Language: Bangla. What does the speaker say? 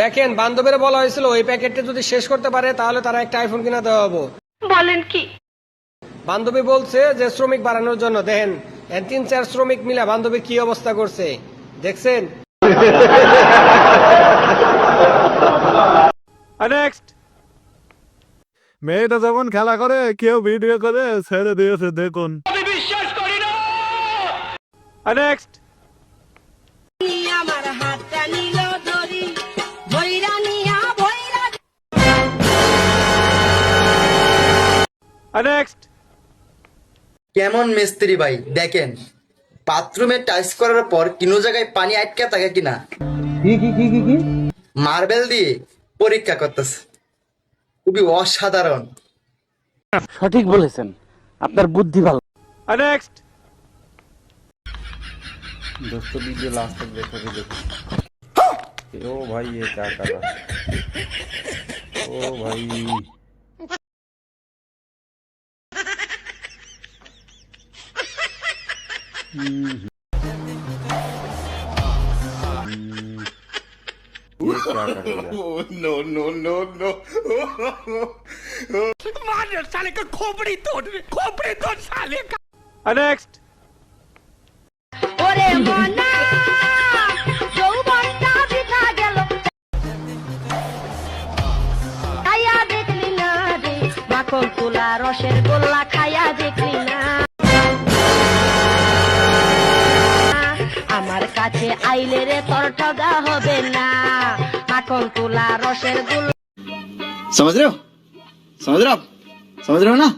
দেখেন, বান্ধবীরা বলা হয়েছিল ওই প্যাকেটটা যদি শেষ করতে পারে তাহলে তারা একটা আইফোন কিনা দেওয়া হবো। বলেন কি? বান্ধবী বলছে যে শ্রমিক বাড়ানোর জন্য। দেখেন 3-4 শ্রমিক মিলে বান্ধবীর কি অবস্থা করছে দেখছেন। নেক্সট। মেয়েটা যখন খেলা করে কেউ ভিডিও করে ছেড়ে দিয়েছে দেখুন। আমি বিশ্বাস করি না। নেক্সট। আমার হাতটা নিল ধরি ভৈরা নিয়া ভৈরা। নেক্সট। কেমন মিস্ত্রি ভাই দেখেন, বাথরুমে টাইলস করার পর কোনো জায়গায় পানি আটকে থাকে কিনা কি মার্বেল দিয়ে পরীক্ষা করতেছে। খুবই অসাধারণ। সঠিক বলেছেন, আপনার বুদ্ধি ভালো। নেক্সট। दोस्तों वीडियो लास्ट तक देखो कि देखो। ओ भाई ये क्या कर रहा है? ओ भाई ये क्या कर रहा है? नो नो नो नो मार साले का खोपड़ी तोड़ साले का। नेक्स्ट। ওরে মনা যৌবনটা বৃথা গেল খাইয়া দেখলি না রে মাখন তুলা রসের গোল্লা খাইয়া দেখলি না আমার কাছে আইলে রে তোর ঠগা হবে না মাখন তুলা রসের গোল্লা। समझ रहे हो आप? समझ रहे हो ना?